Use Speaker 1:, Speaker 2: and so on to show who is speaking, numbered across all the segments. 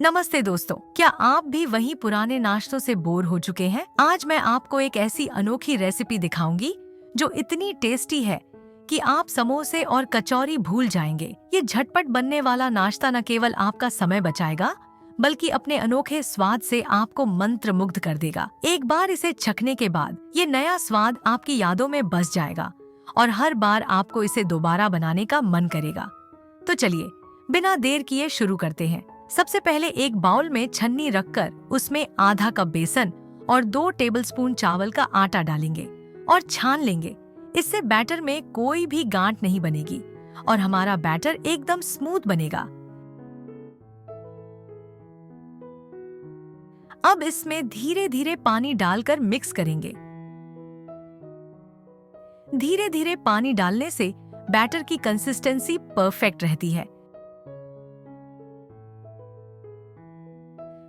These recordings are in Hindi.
Speaker 1: नमस्ते दोस्तों, क्या आप भी वही पुराने नाश्तों से बोर हो चुके हैं? आज मैं आपको एक ऐसी अनोखी रेसिपी दिखाऊंगी जो इतनी टेस्टी है कि आप समोसे और कचौरी भूल जाएंगे। ये झटपट बनने वाला नाश्ता न केवल आपका समय बचाएगा, बल्कि अपने अनोखे स्वाद से आपको मंत्रमुग्ध कर देगा। एक बार इसे चखने के बाद ये नया स्वाद आपकी यादों में बस जाएगा और हर बार आपको इसे दोबारा बनाने का मन करेगा। तो चलिए, बिना देर किए शुरू करते हैं। सबसे पहले एक बाउल में छन्नी रखकर उसमें आधा कप बेसन और 2 टेबलस्पून चावल का आटा डालेंगे और छान लेंगे। इससे बैटर में कोई भी गांठ नहीं बनेगी और हमारा बैटर एकदम स्मूथ बनेगा। अब इसमें धीरे धीरे पानी डालकर मिक्स करेंगे। धीरे धीरे पानी डालने से बैटर की कंसिस्टेंसी परफेक्ट रहती है।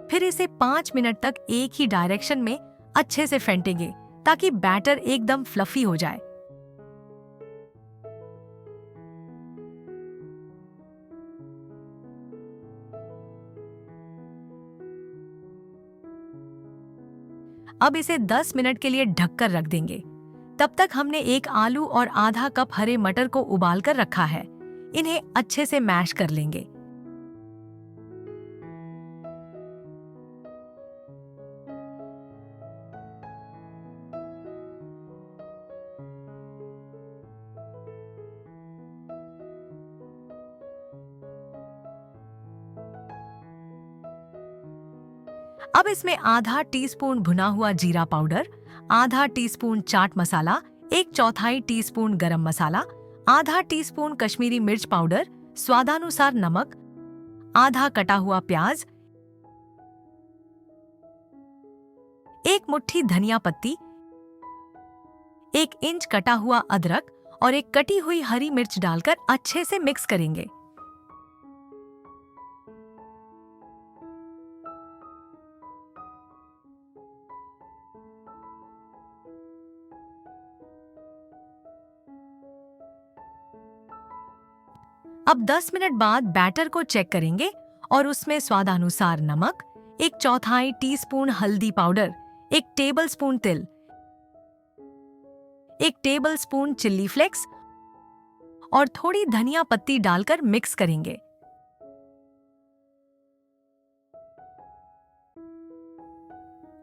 Speaker 1: फिर इसे 5 मिनट तक एक ही डायरेक्शन में अच्छे से फेंटेंगे ताकि बैटर एकदम फ्लफी हो जाए। अब इसे 10 मिनट के लिए ढककर रख देंगे। तब तक हमने एक आलू और आधा कप हरे मटर को उबालकर रखा है। इन्हें अच्छे से मैश कर लेंगे। अब इसमें आधा टीस्पून भुना हुआ जीरा पाउडर, आधा टीस्पून चाट मसाला, 1/4 टीस्पून गरम मसाला, आधा टीस्पून कश्मीरी मिर्च पाउडर, स्वादानुसार नमक, आधा कटा हुआ प्याज, 1 मुट्ठी धनिया पत्ती, 1 इंच कटा हुआ अदरक और 1 कटी हुई हरी मिर्च डालकर अच्छे से मिक्स करेंगे। अब 10 मिनट बाद बैटर को चेक करेंगे और उसमें स्वादानुसार नमक, 1/4 टीस्पून हल्दी पाउडर, 1 टेबलस्पून तिल, 1 टेबलस्पून चिल्ली फ्लेक्स और थोड़ी धनिया पत्ती डालकर मिक्स करेंगे।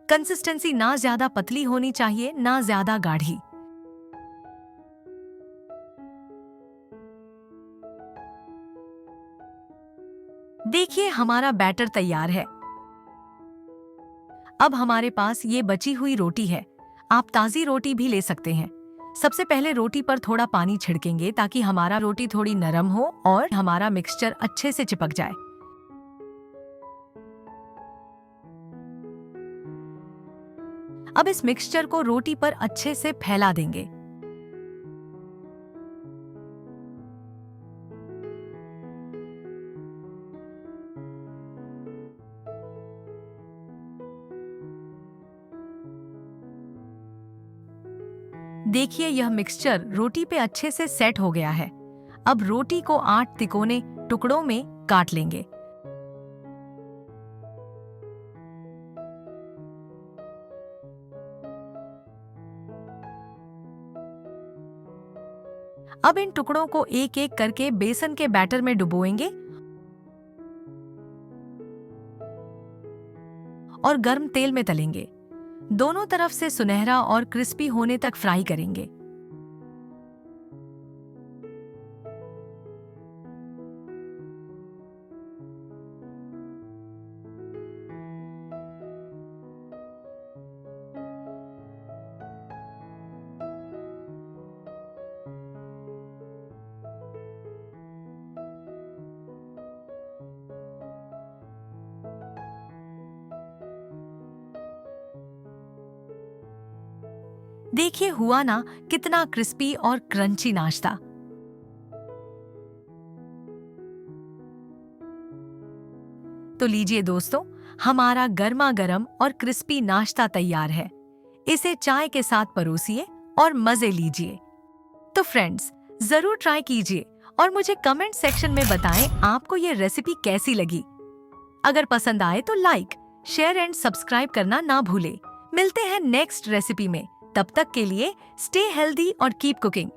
Speaker 1: कंसिस्टेंसी ना ज्यादा पतली होनी चाहिए, ना ज्यादा गाढ़ी। देखिए, हमारा बैटर तैयार है। अब हमारे पास ये बची हुई रोटी है। आप ताज़ी रोटी भी ले सकते हैं। सबसे पहले रोटी पर थोड़ा पानी छिड़केंगे ताकि हमारा रोटी थोड़ी नरम हो और हमारा मिक्सचर अच्छे से चिपक जाए। अब इस मिक्सचर को रोटी पर अच्छे से फैला देंगे। देखिए, यह मिक्सचर रोटी पे अच्छे से सेट हो गया है। अब रोटी को 8 तिकोने टुकड़ों में काट लेंगे। अब इन टुकड़ों को एक एक करके बेसन के बैटर में डुबोएंगे और गर्म तेल में तलेंगे। दोनों तरफ से सुनहरा और क्रिस्पी होने तक फ्राई करेंगे। देखिए, हुआ ना कितना क्रिस्पी और क्रंची नाश्ता। तो लीजिए दोस्तों, हमारा गर्मा गर्म और क्रिस्पी नाश्ता तैयार है। इसे चाय के साथ परोसिए और मजे लीजिए। तो फ्रेंड्स, जरूर ट्राई कीजिए और मुझे कमेंट सेक्शन में बताएं आपको ये रेसिपी कैसी लगी। अगर पसंद आए तो लाइक, शेयर एंड सब्सक्राइब करना ना भूले। मिलते हैं नेक्स्ट रेसिपी में। तब तक के लिए स्टे हेल्दी और कीप कुकिंग।